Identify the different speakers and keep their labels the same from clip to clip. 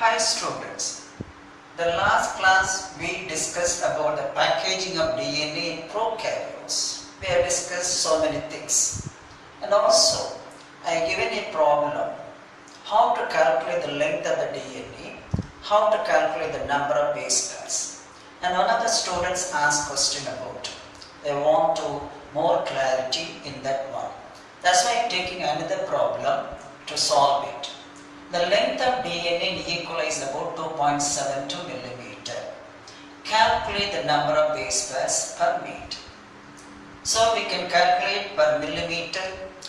Speaker 1: Hi students, the last class we discussed about the packaging of DNA in prokaryotes. We have discussed so many things, and also I have given a problem how to calculate the length of the DNA, how to calculate the number of base pairs, and one of the students asked question about they want to more clarity in that one. That's why I am taking another problem to solve it. The length of DNA in equal is about 2.72 millimeter. Calculate the number of base pairs per meter. So we can calculate per millimeter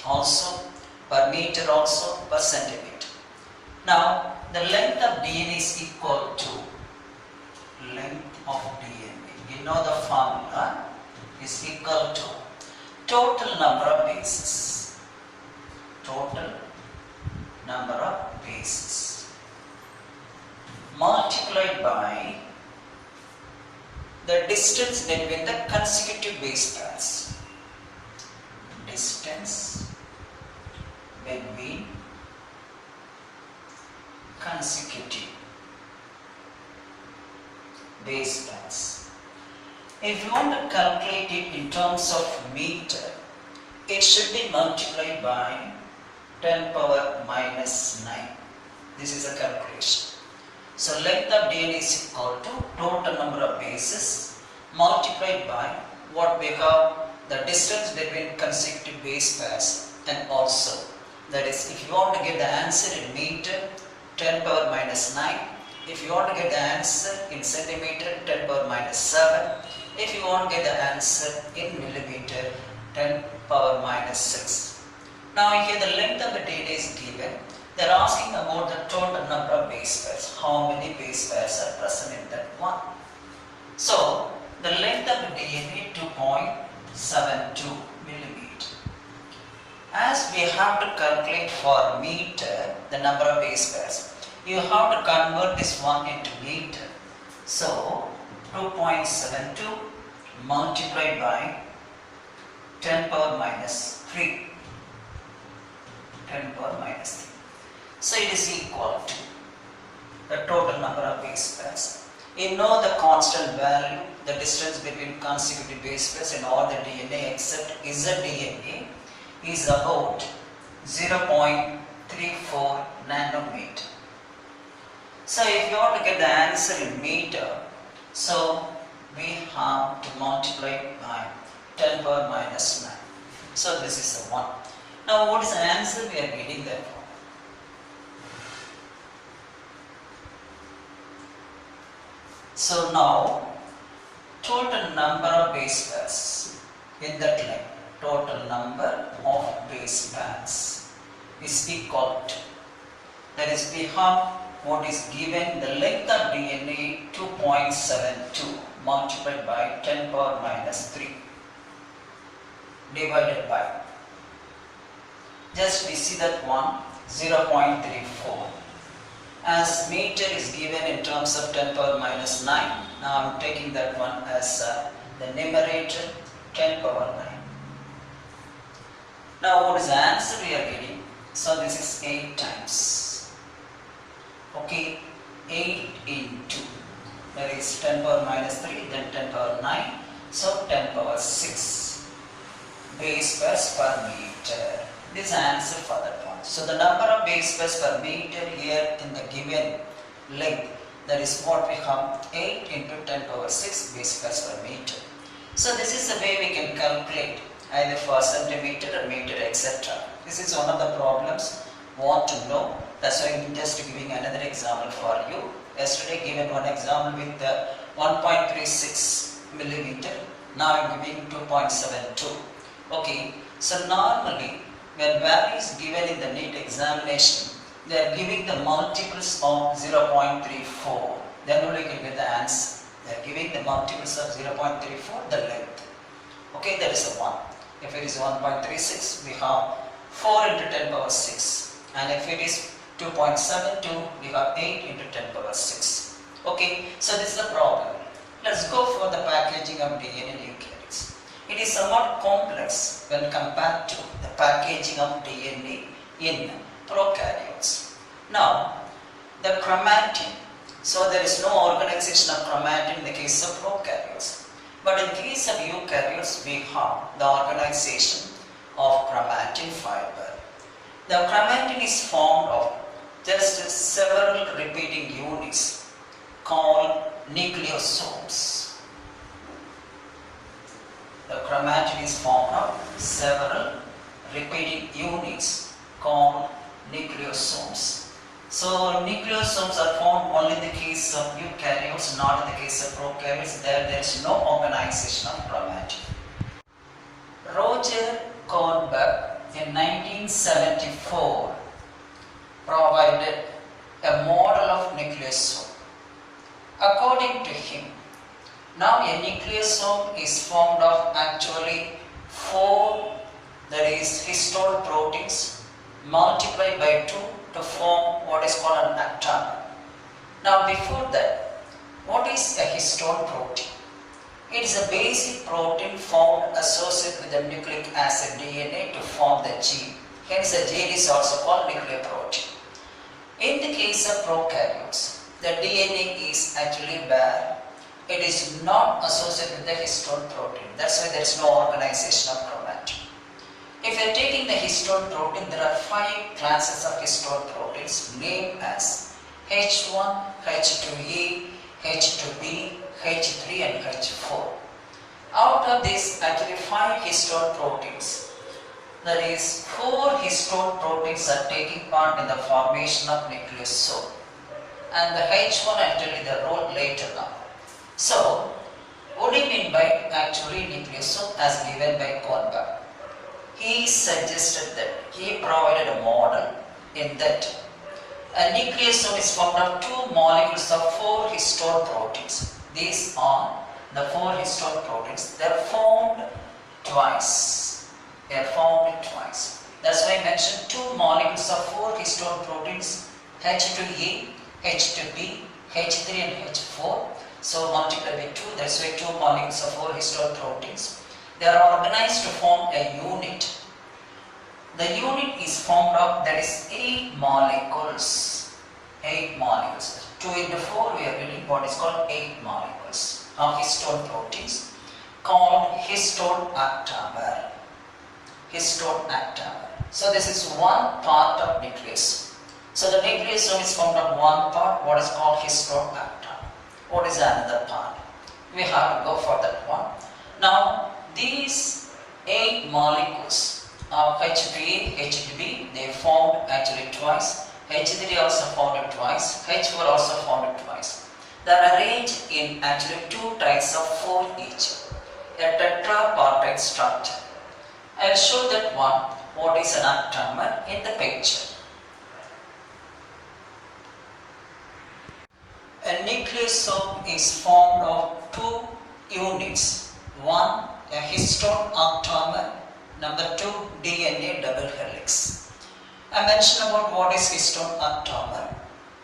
Speaker 1: also, per meter also, per centimeter. Now the length of DNA is equal to length of DNA. You know the formula is equal to total number of bases. Total number of bases multiplied by the distance between the consecutive base pairs. Distance between consecutive base pairs. If you want to calculate it in terms of meter, it should be multiplied by 10 power minus 9. This is a calculation. So length of DNA is equal to total number of bases multiplied by what we have the distance between consecutive base pairs, and also that is if you want to get the answer in meter 10 power minus 9, if you want to get the answer in centimeter 10 power minus 7, if you want to get the answer in millimeter 10 power minus 6. Now here the length of the DNA is given. They are asking about the total number of base pairs. How many base pairs are present in that one? So the length of the DNA 2.72 millimeter. As we have to calculate for meter the number of base pairs, you have to convert this one into meter. So 2.72 multiplied by 10 power minus 3. 10 power minus 3. So it is equal to the total number of base pairs. You know the constant value, the distance between consecutive base pairs in all the DNA except zDNA is about 0.34 nanometer. So if you want to get the answer in meter, so we have to multiply by 10 power minus 9. So this is the one. Now what is the answer we are getting there from? So now total number of base pairs in that line, total number of base pairs is equal to, that is we have what is given the length of DNA 2.72 multiplied by 10 power minus 3 divided by, just we see that one 0.34. As meter is given in terms of 10 power minus 9, now I am taking that one as the numerator 10 power 9. Now what is the answer we are getting? So this is 8 times. Okay, 8 into, that is 10 power minus 3, then 10 power 9, so 10 power 6 base pairs per meter. This is the answer for that one. So the number of base pairs per meter here in the given length, that is what we have 8 into 10 power 6 base pairs per meter. So this is the way we can calculate either for centimeter or meter, etc. This is one of the problems want to know. That's why I'm just giving another example for you. Yesterday given one example with 1.36 millimeter. Now I'm giving 2.72. Okay. So normally when value is given in the NEET examination, they are giving the multiples of 0.34. Then only you can get the answer. They are giving the multiples of 0.34, the length. Okay, that is a 1. If it is 1.36, we have 4 into 10 power 6. And if it is 2.72, we have 8 into 10 power 6. Okay, so this is the problem. Let's go for the packaging of DNA in eukaryotes. It is somewhat complex when compared to the packaging of DNA in prokaryotes. Now, the chromatin. So there is no organization of chromatin in the case of prokaryotes. But in the case of eukaryotes, we have the organization of chromatin fiber. The chromatin is formed of just several repeating units called nucleosomes. The chromatin is formed of several repeating units called nucleosomes. So nucleosomes are formed only in the case of eukaryotes, not in the case of prokaryotes. There is no organization of chromatin. Roger Kornberg in 1974 provided a model of nucleosome. According to him, now a nucleosome is formed of actually 4, that is histone proteins multiplied by 2 to form what is called an aptamer. Now before that, what is a histone protein? It is a basic protein found associated with the nucleic acid DNA to form the gene. Hence the gene is also called nucleoprotein. In the case of prokaryotes, the DNA is actually bare. It is not associated with the histone protein. That's why there is no organization of chromatin. If you are taking the histone protein, there are 5 classes of histone proteins named as H1, H2A, H2B, H3 and H4. Out of these actually 5 histone proteins, that is 4 histone proteins are taking part in the formation of nucleosome, and the H1 I'll tell you the role later on. So, what do you mean by actually nucleosome as given by Kornberg? He suggested that he provided a model in that a nucleosome is formed of 2 molecules of 4 histone proteins. These are the 4 histone proteins. They are formed twice. That's why I mentioned 2 molecules of 4 histone proteins, H2A, H2B, H3 and H4. So multiply by 2, that's why 2 molecules of 4 histone proteins. They are organized to form a unit. The unit is formed of, that is 8 molecules. 8 molecules. 2 into 4 we are getting what is called 8 molecules of histone proteins called histone aptamer. Histone aptamer. So this is one part of nucleus. So the nucleosome is formed of one part, what is called histone aptamer. What is another part? We have to go for that one. Now these 8 molecules of H3A, H2B, they formed actually twice. H3 also formed twice. H4 also formed twice. They are arranged in actually 2 types of 4 each. A tetrapartite structure. I will show that one, what is an aptamer in the picture. A nucleosome is formed of 2 units. One, a histone aptamer. Number 2, DNA double helix. I mentioned about what is histone aptamer.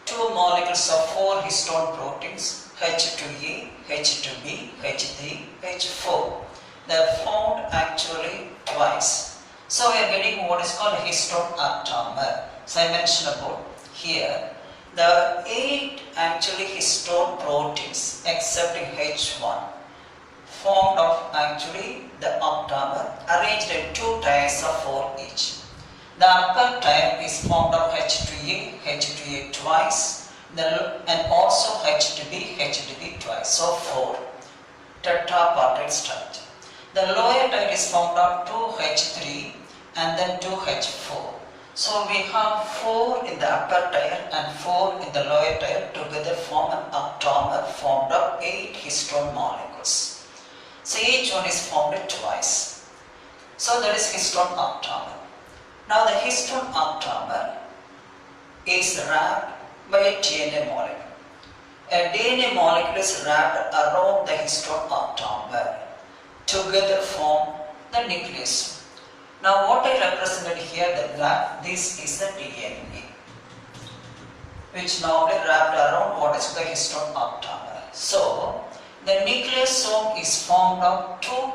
Speaker 1: 2 molecules of 4 histone proteins, H2A, H2B, H3, H4. They are formed actually twice. So we are getting what is called histone aptamer. So I mentioned about here the 8 actually histone proteins excepting H1 formed of actually the aptamer arranged in 2 tiers of 4 each. The upper tier is formed of H2A, H2A twice, and also H2B, H2B twice, so 4 tetrapartite structure. The lower tier is formed of 2 H3 and then 2 H4. So we have 4 in the upper tier and 4 in the lower tier together form an aptamer formed of 8 histone molecules. So each one is formed twice. So that is histone aptamer. Now the histone aptamer is wrapped by a DNA molecule. A DNA molecule is wrapped around the histone aptamer. Together form the nucleus. Now what I represented here, the black, this is the DNA, which normally wrapped around what is the histone aptamer. So the nucleosome is formed of 2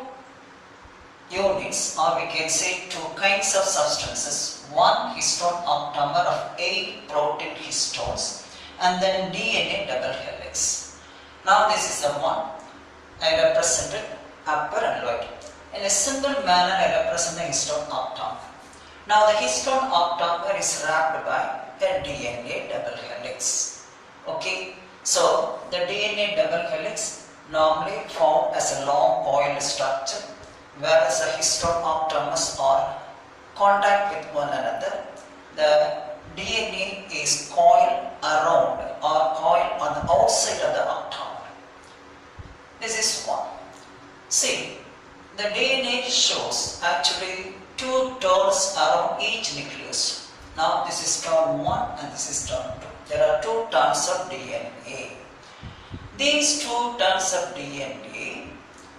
Speaker 1: units, or we can say 2 kinds of substances. One histone aptamer of 8 protein histones, and then DNA double helix. Now this is the one. I represented upper and lower. In a simple manner I represent the histone octamer. Now the histone octamer is wrapped by a DNA double helix. Okay, so the DNA double helix normally formed as a long coiled structure, whereas the histone octamers are contact with one another. The DNA is coiled around or coiled on the outside of the octamer. This is one. See, the DNA shows actually two turns around each nucleus. Now this is turn 1 and this is turn 2. There are two turns of DNA. These two turns of DNA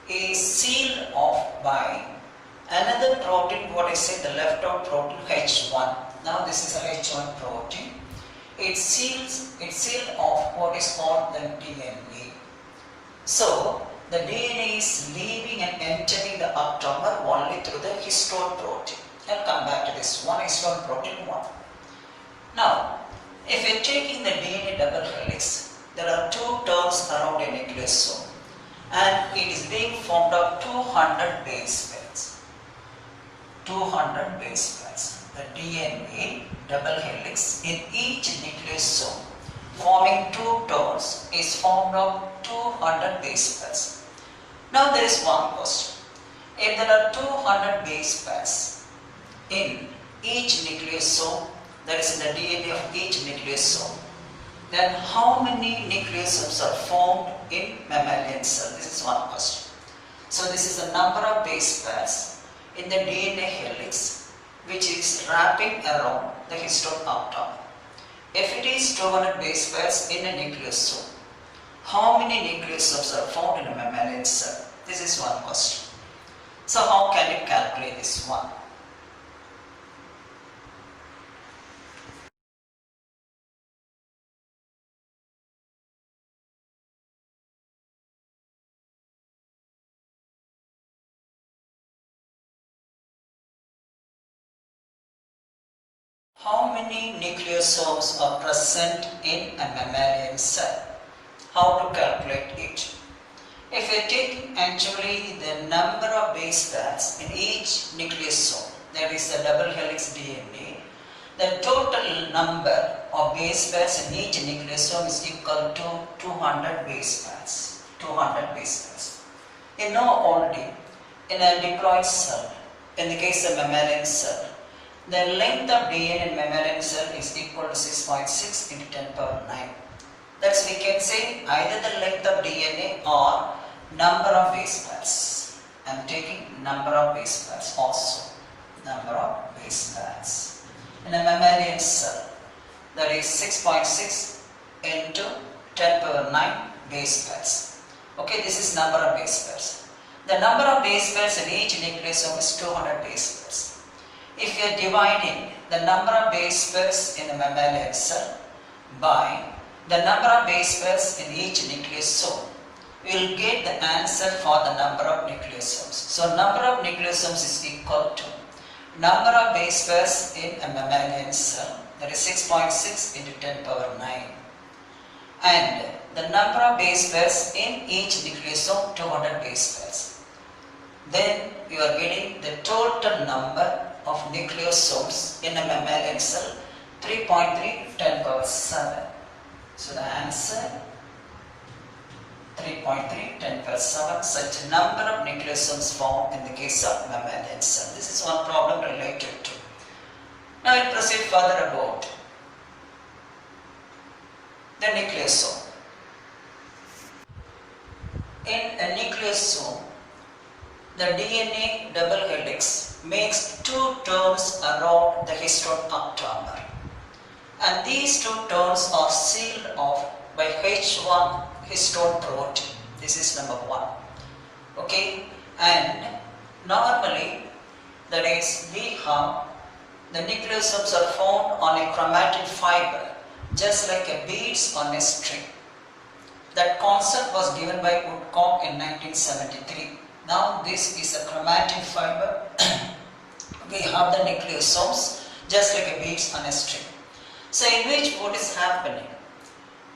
Speaker 1: is sealed off by another protein, what I say the left out protein H1. Now this is a H1 protein. It's sealed off what is called the DNA. So the DNA is leaving and entering the octamer only through the histone protein. I'll come back to this one, histone protein 1. Now, if you're taking the DNA double helix, there are two turns around a nucleosome and it is being formed of 200 base pairs. 200 base pairs. The DNA double helix in each nucleosome forming two turns is formed of 200 base pairs. Now there is one question. If there are 200 base pairs in each nucleosome, that is in the DNA of each nucleosome, then how many nucleosomes are formed in mammalian cell? This is one question. So this is the number of base pairs in the DNA helix which is wrapping around the histone octamer. If it is 200 base pairs in a nucleosome, how many nucleosomes are found in a mammalian cell? This is one question. So how can you calculate this one? How many nucleosomes are present in a mammalian cell? How to calculate it? If we take actually the number of base pairs in each nucleosome, that is the double helix DNA, the total number of base pairs in each nucleosome is equal to 200 base pairs. 200 base pairs. You know already, in a diploid cell, in the case of mammalian cell, the length of DNA in mammalian cell is equal to 6.6 into 10 power 9. That's we can say either the length of DNA or number of base pairs. I am taking number of base pairs also. Number of base pairs. In a mammalian cell, that is 6.6 into 10 power 9 base pairs. Okay, this is number of base pairs. The number of base pairs in each nucleosome is 200 base pairs. If you are dividing the number of base pairs in a mammalian cell by the number of base pairs in each nucleosome, we will get the answer for the number of nucleosomes. So number of nucleosomes is equal to number of base pairs in a mammalian cell, that is 6.6 into 10 power 9, and the number of base pairs in each nucleosome, 200 base pairs. Then you are getting the total number of nucleosomes in a mammalian cell, 3.3 10 power 7. So the answer 3.3 10 power 7, such a number of nucleosomes formed in the case of mammalian cell. This is one problem related to. Now I will proceed further about the nucleosome. In a nucleosome, the DNA double helix makes two turns around the histone octamer, and these two turns are sealed off by H1 histone protein. This is number 1. Okay, and normally, that is, we have the nucleosomes are found on a chromatin fiber, just like a beads on a string. That concept was given by Woodcock in 1973. Now this is a chromatin fiber. We have the nucleosomes just like a beads on a string. So in which what is happening?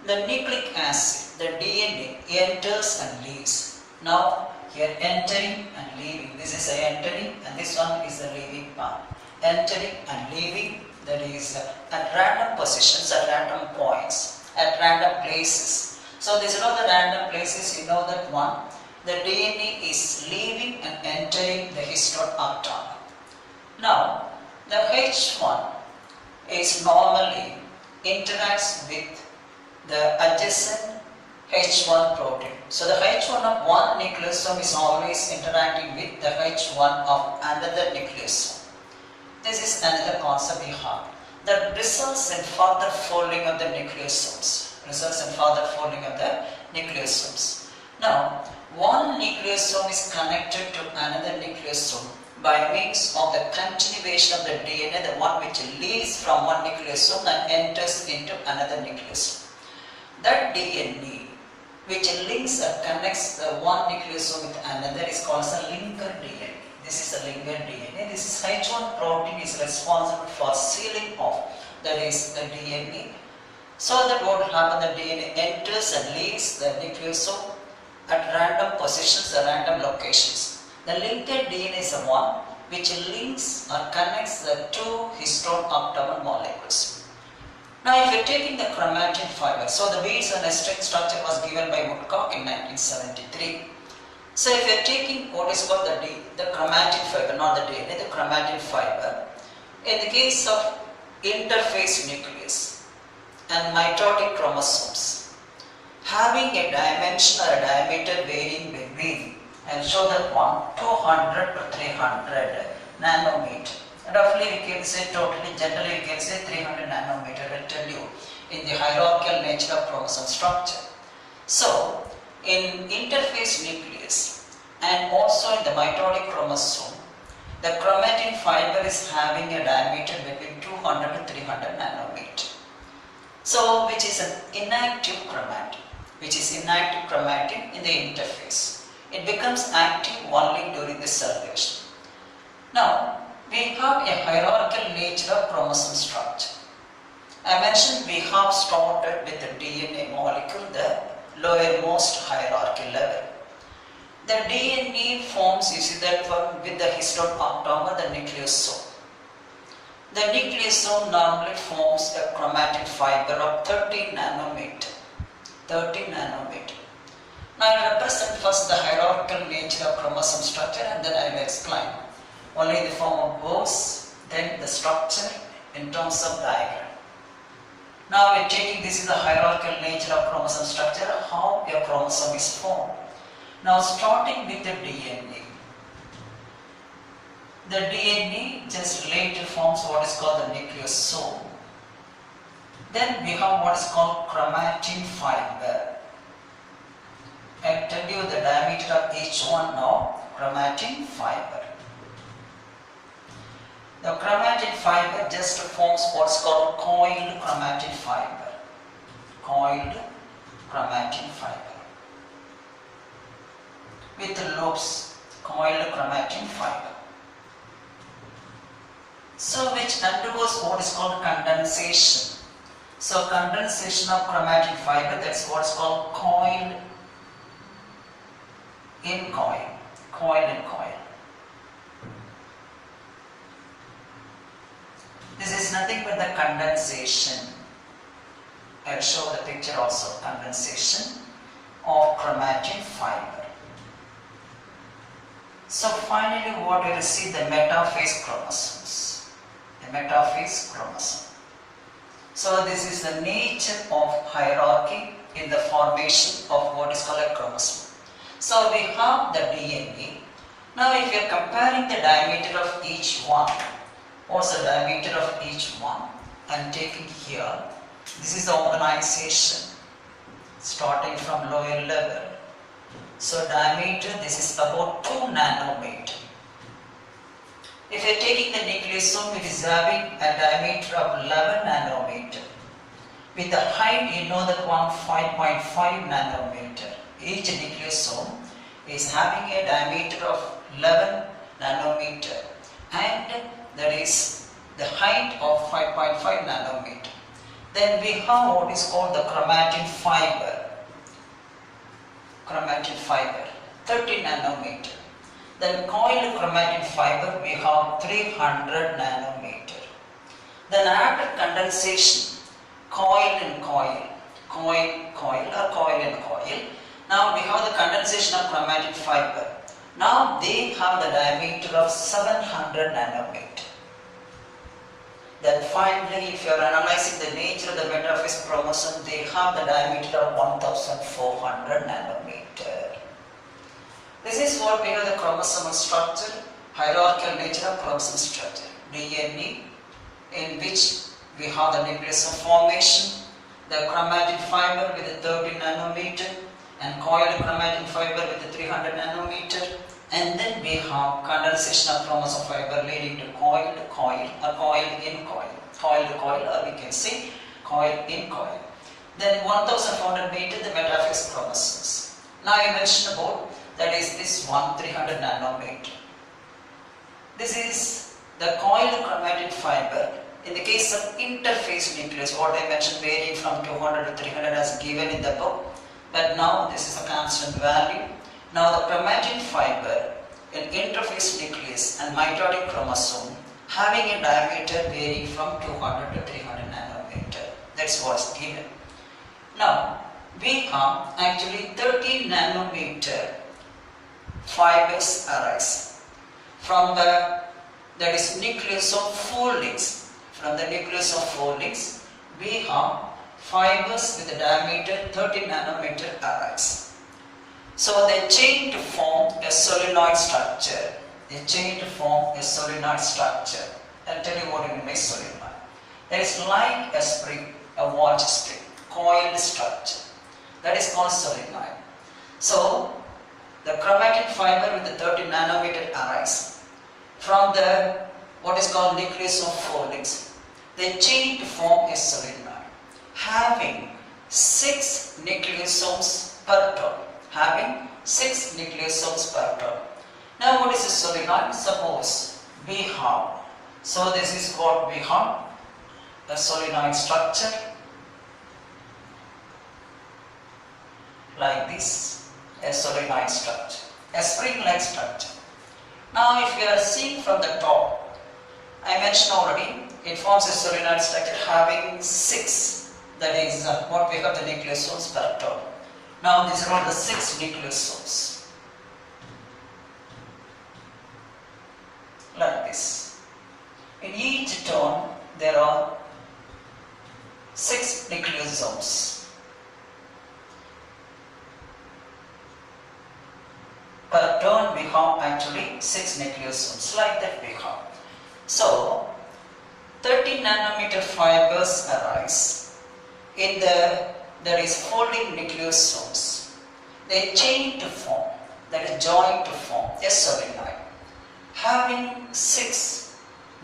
Speaker 1: the nucleic acid, the DNA enters and leaves. Now here entering and leaving, this is a entering and this one is the leaving part. Entering and leaving, that is at random positions, at random points, at random places. So these are all the random places, you know that one. The DNA is leaving and entering the histone octagon. Now the H1 is normally interacts with the adjacent H1 protein. So the H1 of one nucleosome is always interacting with the H1 of another nucleosome. This is another concept we have that results in further folding of the nucleosomes. Now, one nucleosome is connected to another nucleosome by means of the continuation of the DNA, the one which leaves from one nucleosome and enters into another nucleosome. That DNA which links or connects the one nucleosome with another is called as a linker DNA. This is a linker DNA. This is H1 protein is responsible for sealing off, that is the DNA. So that what will happen, the DNA enters and leaves the nucleosome at random positions or random locations. The linker DNA is the one which links or connects the two histone octagon molecules. Now if you are taking the chromatin fiber, so the Weeds and nesting structure was given by Woodcock in 1973. So if you are taking what is called the chromatin fiber, not the DNA, the chromatin fiber, in the case of interphase nucleus and mitotic chromosomes, having a dimension or a diameter varying between, I'll show that one, 200 to 300 nanometer. Roughly we can say, totally generally we can say 300 nanometer, I will tell you in the hierarchical nature of chromosome structure. So in interphase nucleus and also in the mitotic chromosome, the chromatin fiber is having a diameter between 200 to 300 nanometer. So which is an inactive chromatin, in the interphase. It becomes active only during the cell division. Now we have a hierarchical nature of chromosome structure. I mentioned we have started with the DNA molecule, the lowermost hierarchy level. The DNA forms, you see that one with the histone octagon, the nucleosome. The nucleosome normally forms a chromatin fiber of 13 nanometer. Now I will represent first the hierarchical nature of chromosome structure and then I will explain. Only in the form of words, then the structure in terms of diagram. Now we are taking this is the hierarchical nature of chromosome structure, how a chromosome is formed. Now starting with the DNA. The DNA just later forms what is called the nucleosome. Then we have what is called chromatin fiber. I tell you the diameter of each one now, chromatin fiber. The chromatin fiber just forms what's called coiled chromatin fiber. With the lobes, coiled chromatin fiber. So which undergoes what is called condensation. So condensation of chromatin fiber, that's what's called coil in coil. This is nothing but the condensation. I will show the picture also, condensation of chromatin fiber. So finally what we receive, the metaphase chromosomes. So this is the nature of hierarchy in the formation of what is called a chromosome. So we have the DNA. Now if you are comparing the diameter of each one, what's the diameter of each one? I am taking here, this is the organization starting from lower level. So diameter, this is about 2 nanometer. If you are taking the nucleosome, it is having a diameter of 11 nanometer. With the height, you know that one 5.5 nanometer. Each nucleosome is having a diameter of 11 nanometer and that is the height of 5.5 nanometer. Then we have what is called the chromatin fiber. Chromatin fiber, 30 nanometer. Then coiled chromatin fiber, we have 300 nanometer. Then after condensation, coil and coil, coil or coil and coil. Now we have the condensation of chromatin fiber. Now they have the diameter of 700 nanometer. Then finally, if you are analyzing the nature of the metaphase chromosome, they have the diameter of 1400 nanometer. This is what we have the chromosomal structure, hierarchical nature of chromosome structure. DNA, in which we have the nucleus of formation, the chromatin fiber with the 30 nanometer, and coiled chromatin fiber with the 300 nanometer, and then we have condensation of chromosome fiber leading to coiled coil or coil in coil, coiled coil, or we can say coil in coil. Then 1400 meter the metaphase chromosomes. Now I mentioned about that is this one 300 nanometer. This is the coiled chromatin fiber. In the case of interphase nucleus, what I mentioned varying from 200 to 300 as given in the book, but now this is a constant value. Now the chromatin fiber in interphase nucleus and mitotic chromosome having a diameter varying from 200 to 300 nanometer. That's what's given. Now we have actually 30 nanometer fibers arise from the that is nucleus of foldings. From the nucleus of foldings, we have fibers with a diameter 30 nanometer arise. So they chain to form a solenoid structure. They chain to form a solenoid structure. I'll tell you what it means solenoid. That is like a spring, a watch spring, coiled structure. That is called solenoid. So the chromatin fiber with the 30 nanometer arise from the what is called nucleus of foldings. They chain to form a solenoid having 6 nucleosomes per turn. Having 6 nucleosomes per turn. Now what is a solenoid? Suppose we have, so this is what we have, a solenoid structure like this, a solenoid structure, a spring-like structure. Now if you are seeing from the top, I mentioned already, it forms a solenoid structure having 6, that is what we have the nucleosomes per turn. Now these are all the 6 nucleosomes, like this. In each turn there are 6 nucleosomes. Per turn we have actually 6 nucleosomes, like that we have. So 30 nanometer fibers arise in the that is folding nucleosomes. They chain to form, that is join to form a solenoid having 6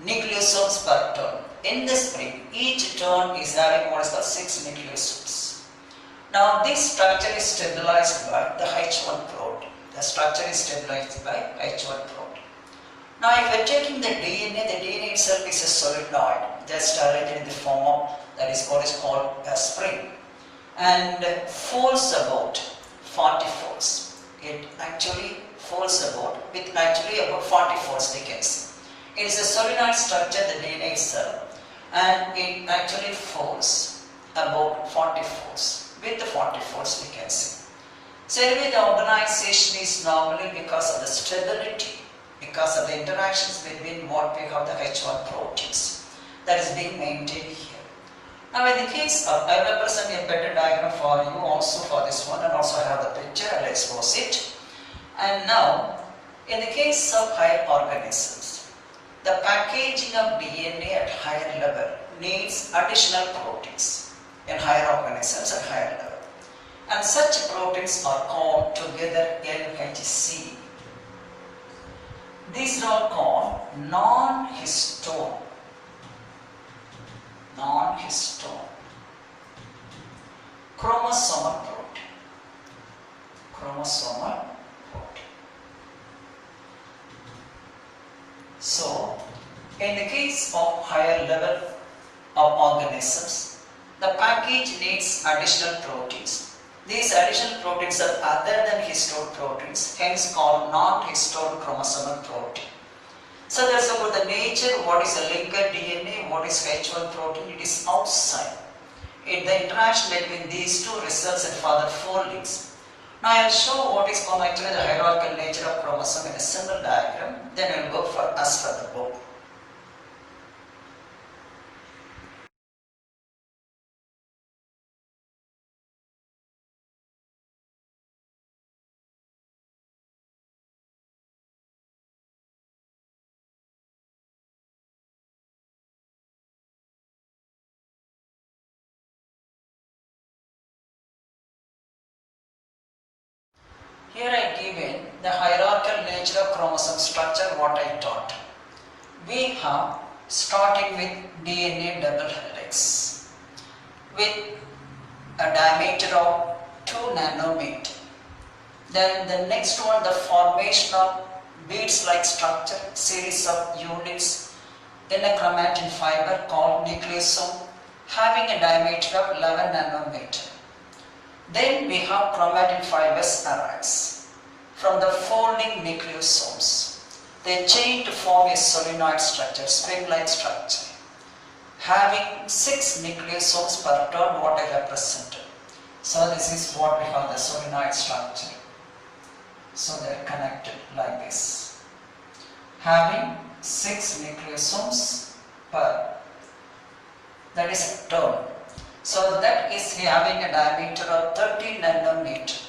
Speaker 1: nucleosomes per turn. In the spring, each turn is having what is called 6 nucleosomes. Now this structure is stabilized by the H1 protein. The structure is stabilized by H1 protein. Now if we are taking the DNA itself is a solenoid just arranged in the form of that is what is called a spring and folds about 40 folds. It actually folds about with actually about 40 folds we can see. It is a solenoid structure, the DNA itself, and it actually folds about 40 folds. With the 40 folds we can see. So anyway, the organization is normally because of the stability, because of the interactions between what we have the H1 proteins that is being maintained here. Now in the case of, I will present a better diagram for you also for this one, and also I have the picture, I will expose it. And now in the case of higher organisms, the packaging of DNA at higher level needs additional proteins in higher organisms at higher level. And such proteins are called together LHC. These are all called non-histone. Non-histone. Chromosomal protein. Chromosomal protein. So, in the case of higher level of organisms, The package needs additional proteins. These additional proteins are other than histone proteins, hence called non-histone chromosomal protein. So that's about the nature, what is a linker DNA, what is H1 protein, it is outside. The interaction between these two results in further foldings. Now I will show what is called actually the hierarchical nature of chromosome in a simple diagram, then we will go for as for the book. Here I given the hierarchical nature of chromosome structure what I taught. We have starting with DNA double helix with a diameter of 2 nanometer. Then the next one, the formation of beads-like structure, series of units, then a chromatin fiber called nucleosome having a diameter of 11 nanometer. Then we have chromatin fibers arise from the folding nucleosomes. They chain to form a solenoid structure, spring-like structure, having 6 nucleosomes per turn what I represented. So this is what we have the solenoid structure. So they are connected like this, having 6 nucleosomes per, that is a turn. So that is having a diameter of 13 nanometer.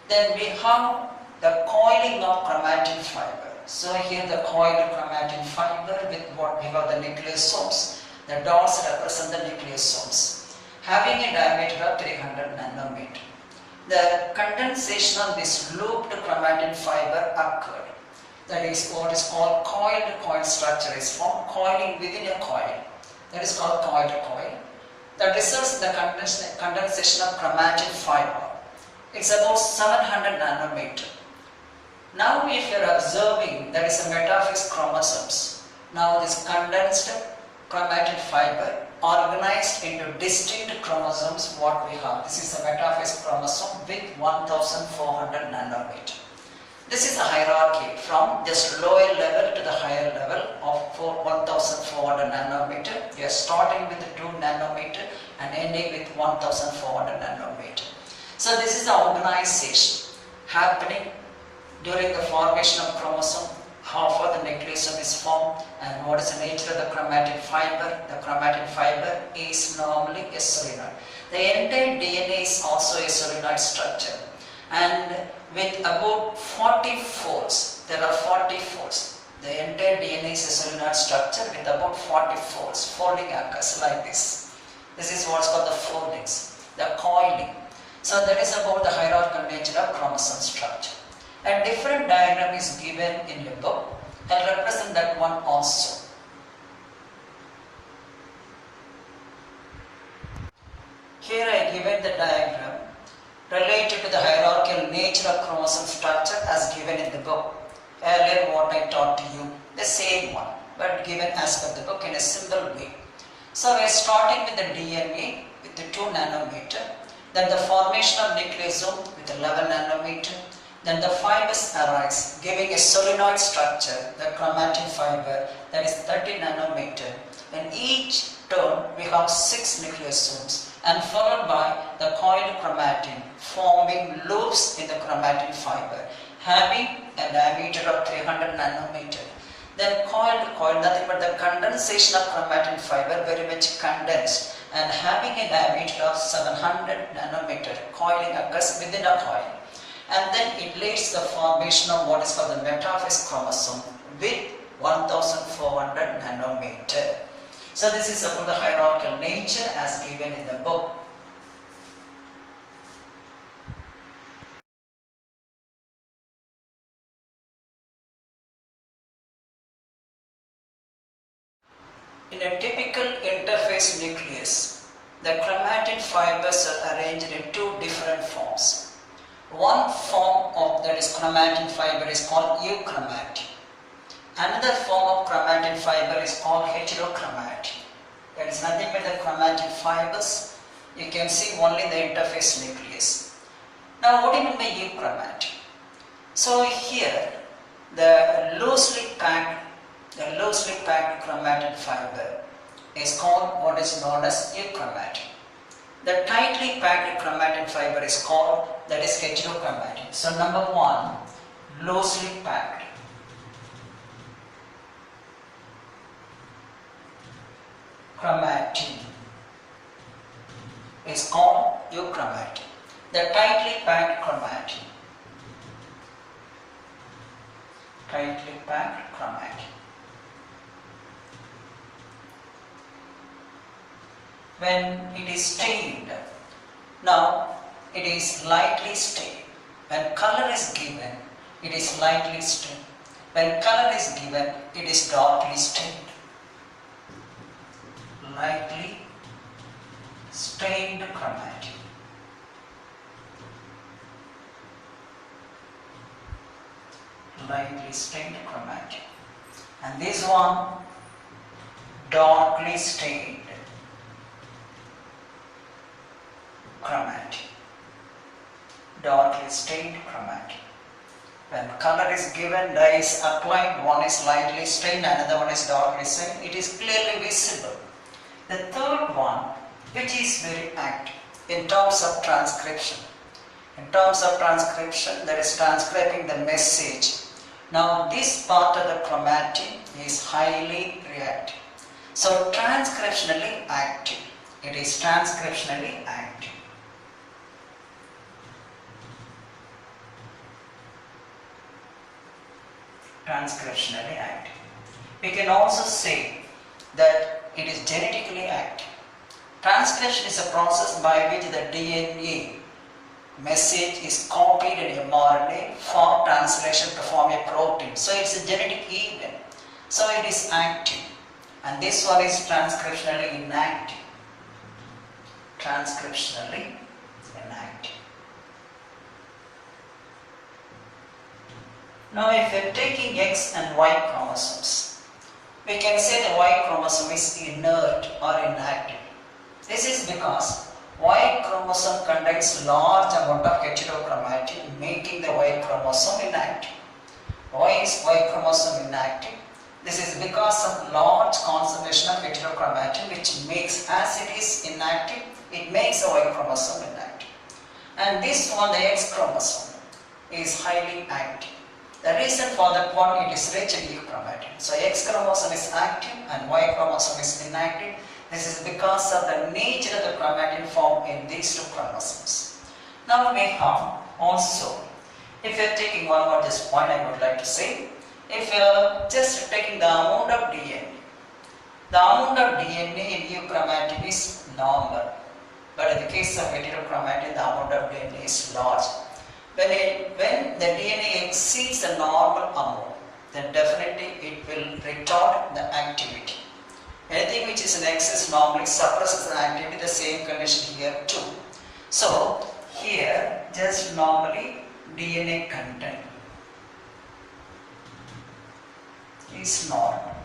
Speaker 1: Then we have the coiling of chromatin fiber. So here the coiled chromatin fiber with what we have the nucleosomes. The dots represent the nucleosomes, having a diameter of 300 nanometer. The condensation of this looped chromatin fiber occurred. That is what is called coiled structure is formed, coiling within a coil. That is called coiled coil. That results in the condensation of chromatin fiber. It's about 700 nanometer. Now if you are observing, that is a metaphase chromosomes. Now this condensed chromatin fiber organized into distinct chromosomes what we have. This is a metaphase chromosome with 1400 nanometer. This is a hierarchy from just lower level to the higher level of 1400 nanometer. We are starting with 2 nanometer and ending with 1400 nanometer. So this is the organization happening during the formation of chromosome. How far the nucleosome is formed and what is the nature of the chromatin fiber. The chromatin fiber is normally a solenoid. The entire DNA is also a solenoid structure, and with about 40 folds, there are 40 folds. The entire DNA is a solenoid structure with about 40 folds. Folding occurs like this. This is what's called the foldings, the coiling. So that is about the hierarchical nature of chromosome structure. A different diagram is given in the book. I'll represent that one also. Here I given the diagram related to the hierarchical nature of chromosome structure as given in the book. Earlier what I taught to you, the same one, but given as per the book in a simple way. So we are starting with the DNA with the 2 nanometer, then the formation of nucleosome with 11 nanometer, then the fibers arise giving a solenoid structure, the chromatin fiber, that is 30 nanometer. In each turn we have 6 nucleosomes and followed by the coiled chromatin forming loops in the chromatin fiber having a diameter of 300 nanometer. Then coiled, nothing but the condensation of chromatin fiber, very much condensed and having a diameter of 700 nanometer. Coiling occurs within a coil. And then it leads to the formation of what is called the metaphase chromosome with 1400 nanometer. So this is about the hierarchical nature as given in the book. In a typical interphase nucleus, the chromatin fibers are arranged in 2 different forms. One form of that is chromatin fiber is called euchromatin. Another form of chromatin fiber is called heterochromatin. That is nothing but the chromatin fibers You can see only the interface nucleus. Now what do you mean by euchromatin? So here the loosely packed chromatin fiber is called what is known as euchromatin. The tightly packed chromatin fiber is called that is heterochromatin. So number one, loosely packed. Chromatin is called euchromatin. The tightly packed chromatin. Tightly packed chromatin. When it is stained, now it is lightly stained. When color is given, it is lightly stained. When color is given, it is darkly stained. Lightly stained chromatin. Lightly stained chromatin. And this one, darkly stained chromatin. Darkly stained chromatin. When color is given, dye is applied, one is lightly stained, another one is darkly stained, it is clearly visible. The third one, which is very active in terms of transcription. In terms of transcription, that is transcribing the message. Now this part of the chromatin is highly reactive. So transcriptionally active. It is transcriptionally active. Transcriptionally active. We can also say that it is genetically active. Transcription is a process by which the DNA message is copied in mRNA for translation to form a protein. So it's a genetic event. So it is active. And this one is transcriptionally inactive. Transcriptionally inactive. Now if we are taking X and Y chromosomes, we can say the Y chromosome is inert or inactive. This is because Y chromosome contains large amount of heterochromatin, making the Y chromosome inactive. Why is Y chromosome inactive? This is because of large concentration of heterochromatin, which makes, as it is inactive, it makes the Y chromosome inactive. And this one, the X chromosome, is highly active. The reason for that one, it is rich in euchromatin. So X chromosome is active and Y chromosome is inactive. This is because of the nature of the chromatin formed in these two chromosomes. Now we have also, if you are taking one more just point I would like to say, if you are just taking the amount of DNA, the amount of DNA in euchromatin is normal. But in the case of heterochromatin, the amount of DNA is large. When the DNA exceeds the normal amount, then definitely it will retard the activity. Anything which is in excess normally suppresses the activity, the same condition here too. So here just normally DNA content is normal.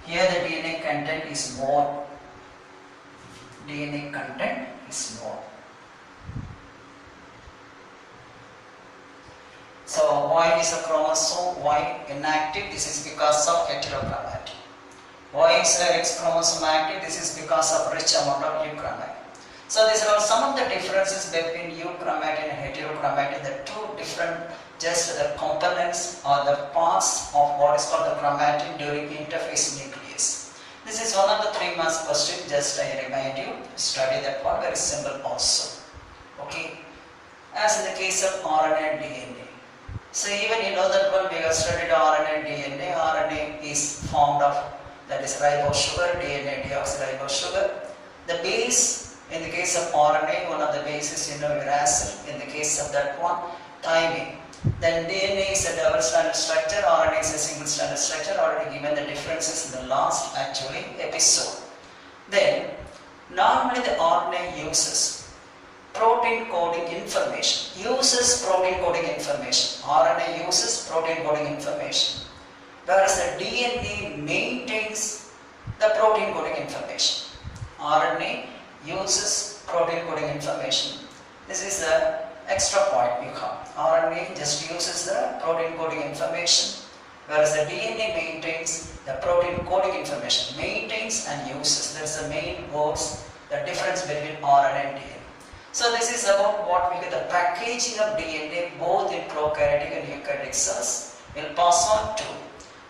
Speaker 1: Here the DNA content is more. DNA content is more. So why is the chromosome Y inactive? This is because of heterochromatin. Why is the X chromosome active? This is because of rich amount of euchromatin. So these are some of the differences between euchromatin and heterochromatin. The two different, just the components or the parts of what is called the chromatin during interface nucleus. This is one of the 3 marks question. Just I remind you, study that one, very simple also. Okay. As in the case of RNA and DNA. So even you know that one, we have studied RNA and DNA. RNA is formed of, that is ribose sugar, DNA deoxyribose sugar. The base, in the case of RNA, one of the bases you know uracil. In the case of that one, thymine. Then DNA is a double stranded structure, RNA is a single stranded structure. Already given the differences in the last actually episode. Then normally the RNA uses protein coding information. RNA uses protein coding information. Whereas the DNA maintains the protein coding information. RNA uses protein coding information. This is the extra point you have. RNA just uses the protein coding information, whereas the DNA maintains the protein coding information, maintains and uses. That is the main words, the difference between RNA and DNA. So this is about what we get the packaging of DNA both in prokaryotic and eukaryotic cells. We'll pass on to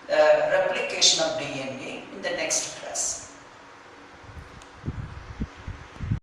Speaker 1: the replication of DNA in the next